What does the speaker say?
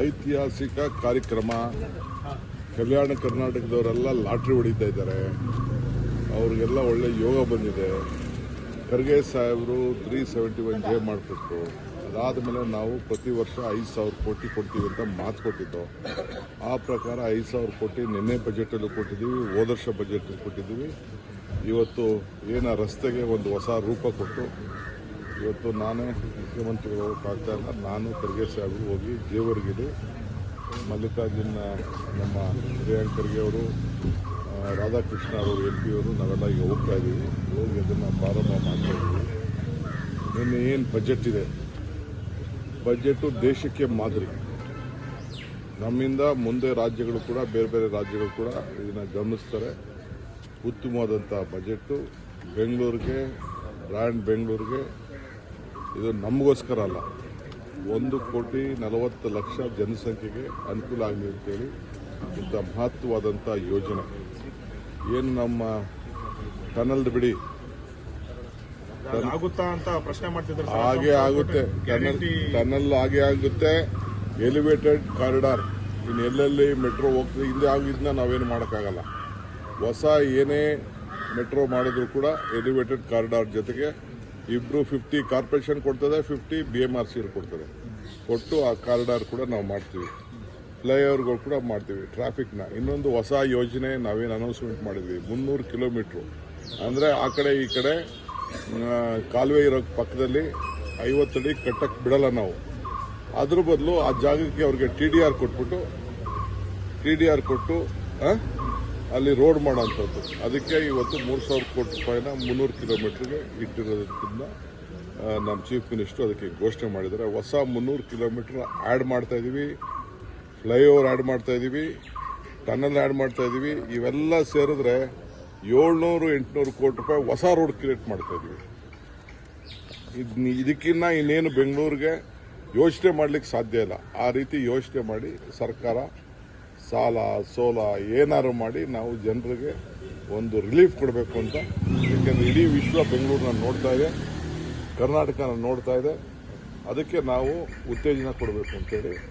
ಐತಿಹಾಸಿಕ ಕಾರ್ಯಕ್ರಮ. ಕಲ್ಯಾಣ ಕರ್ನಾಟಕದವರೆಲ್ಲ ಲಾಟ್ರಿ ಹೊಡಿತಾ ಇದ್ದಾರೆ. ಅವ್ರಿಗೆಲ್ಲ ಒಳ್ಳೆ ಯೋಗ ಬಂದಿದೆ. ಖರ್ಗೆ ಸಾಹೇಬರು 371 ಮಾಡಿಕೊಟ್ರು. ಅದಾದಮೇಲೆ ನಾವು ಪ್ರತಿ ವರ್ಷ 5,000 ಕೋಟಿ ಕೊಡ್ತೀವಿ ಅಂತ ಮಾತು ಕೊಟ್ಟಿದ್ದು. ಆ ಪ್ರಕಾರ 5,000 ಕೋಟಿ ನಿನ್ನೆ ಬಜೆಟಲ್ಲೂ ಕೊಟ್ಟಿದ್ದೀವಿ, ಹೋದ ವರ್ಷ ಬಜೆಟಲ್ಲಿ ಕೊಟ್ಟಿದ್ದೀವಿ. ಇವತ್ತು ರಸ್ತೆಗೆ ಒಂದು ಹೊಸ ರೂಪ ಕೊಟ್ಟು ಇವತ್ತು ನಾನೇ ಮುಖ್ಯಮಂತ್ರಿಗಳು ಹೋಗೋಕ್ಕಾಗ್ತಾ ಇಲ್ಲ. ನಾನು ಖರ್ಗೆ ಸಾಹೇಬರು ಹೋಗಿ ಜೇವರ್ಗಿದು ಮಲ್ಲಿಕಾರ್ಜುನ ನಮ್ಮ ಪ್ರಿಯಾಂಕ್ ಖರ್ಗೆ ಅವರು, ರಾಧಾಕೃಷ್ಣ ಅವರು, MP ಅವರು ನಾವೆಲ್ಲ ಈಗ ಹೋಗ್ತಾ ಇದ್ದೀವಿ. ಹೋಗಿ ಅದನ್ನು ಪ್ರಾರಂಭ ಮಾಡ್ತಾ ಇದ್ದೀವಿ. ನಿನ್ನೆ ಏನು ಬಜೆಟ್ ಇದೆ, ಬಜೆಟು ದೇಶಕ್ಕೆ ಮಾದರಿ. ನಮ್ಮಿಂದ ಮುಂದೆ ರಾಜ್ಯಗಳು ಕೂಡ, ಬೇರೆ ಬೇರೆ ರಾಜ್ಯಗಳು ಕೂಡ ಇದನ್ನು ಗಮನಿಸ್ತಾರೆ. ಉತ್ತಮವಾದಂಥ ಬಜೆಟ್ಟು ಬೆಂಗಳೂರಿಗೆ, ಬ್ರ್ಯಾಂಡ್ ಬೆಂಗಳೂರಿಗೆ. ಇದು ನಮಗೋಸ್ಕರ ಅಲ್ಲ, 1,40,00,000 ಜನಸಂಖ್ಯೆಗೆ ಅನುಕೂಲ ಆಗಲಿ ಅಂತೇಳಿ ಇಂಥ ಮಹತ್ವವಾದಂಥ ಯೋಜನೆ. ಏನು ನಮ್ಮ ಟನಲ್ ಬಿಡಿ ಆಗುತ್ತಾ ಅಂತ ಪ್ರಶ್ನೆ ಮಾಡ್ತಿದ್ದಾರೆ. ಹಾಗೆ ಆಗುತ್ತೆ, ಟನಲ್ ಹಾಗೆ ಆಗುತ್ತೆ. ಎಲಿವೇಟೆಡ್ ಕಾರಿಡಾರ್ ಇನ್ನು ಎಲ್ಲೆಲ್ಲಿ ಮೆಟ್ರೋ ಹೋಗ್ತದೆ ಹಿಂದೆ ಆಗಿದ್ದನ್ನ ನಾವೇನು ಮಾಡೋಕ್ಕಾಗಲ್ಲ. ಹೊಸ ಏನೇ ಮೆಟ್ರೋ ಮಾಡಿದ್ರು ಕೂಡ ಎಲಿವೇಟೆಡ್ ಕಾರಿಡಾರ್ ಜೊತೆಗೆ ಇಬ್ಬರು 50 ಕಾರ್ಪೊರೇಷನ್ ಕೊಡ್ತದೆ, 50 BMRC ಕೊಡ್ತದೆ. ಕೊಟ್ಟು ಆ ಕಾರಿಡಾರ್ ಕೂಡ ನಾವು ಮಾಡ್ತೀವಿ. ಫ್ಲೈಓವರ್ಗಳು ಕೂಡ ಮಾಡ್ತೀವಿ. ಟ್ರಾಫಿಕ್ನ ಇನ್ನೊಂದು ಹೊಸ ಯೋಜನೆ ನಾವೇನು ಅನೌನ್ಸ್ಮೆಂಟ್ ಮಾಡಿದ್ವಿ, 300 ಕಿಲೋಮೀಟ್ರು. ಅಂದರೆ ಆ ಕಡೆ ಈ ಕಡೆ ಕಾಲುವೆ ಇರೋ ಪಕ್ಕದಲ್ಲಿ 50 ಅಡಿ ಕಟ್ಟಕ್ಕೆ ಬಿಡಲ್ಲ ನಾವು. ಅದ್ರ ಬದಲು ಆ ಜಾಗಕ್ಕೆ ಅವ್ರಿಗೆ TDR ಕೊಟ್ಟು ಅಲ್ಲಿ ರೋಡ್ ಮಾಡೋಂಥದ್ದು. ಅದಕ್ಕೆ ಇವತ್ತು 3,000 ಕೋಟಿ ರೂಪಾಯಿನ 300 ಕಿಲೋಮೀಟ್ರಿಗೆ ಇಟ್ಟಿರೋದ್ರಿಂದ ನಮ್ಮ ಚೀಫ್ ಮಿನಿಸ್ಟರ್ ಅದಕ್ಕೆ ಘೋಷಣೆ ಮಾಡಿದ್ದಾರೆ. ಹೊಸ 300 ಕಿಲೋಮೀಟರ್ ಆ್ಯಡ್ ಮಾಡ್ತಾ ಇದ್ದೀವಿ, ಫ್ಲೈಓವರ್ ಆ್ಯಡ್ ಮಾಡ್ತಾ ಇದ್ದೀವಿ, ಟನಲ್ ಆ್ಯಡ್ ಮಾಡ್ತಾ ಇದ್ದೀವಿ. ಇವೆಲ್ಲ ಸೇರಿದ್ರೆ 700-800 ಕೋಟಿ ರೂಪಾಯಿ ಹೊಸ ರೋಡ್ ಕ್ರಿಯೇಟ್ ಮಾಡ್ತಾ ಇದ್ದೀವಿ. ಇದಕ್ಕಿನ್ನ ಇನ್ನೇನು ಬೆಂಗಳೂರಿಗೆ ಯೋಚನೆ ಮಾಡಲಿಕ್ಕೆ ಸಾಧ್ಯ ಇಲ್ಲ. ಆ ರೀತಿ ಯೋಚನೆ ಮಾಡಿ ಸರ್ಕಾರ ಸಾಲ ಸೋಲ ಏನಾರು ಮಾಡಿ ನಾವು ಜನರಿಗೆ ಒಂದು ರಿಲೀಫ್ ಕೊಡಬೇಕು ಅಂತ. ಯಾಕೆಂದರೆ ಇಡೀ ವಿಶ್ವ ಬೆಂಗಳೂರನ್ನ ನೋಡ್ತಾ ಇದೆ, ಕರ್ನಾಟಕನ ನೋಡ್ತಾ ಇದೆ. ಅದಕ್ಕೆ ನಾವು ಉತ್ತೇಜನ ಕೊಡಬೇಕು ಅಂತೇಳಿ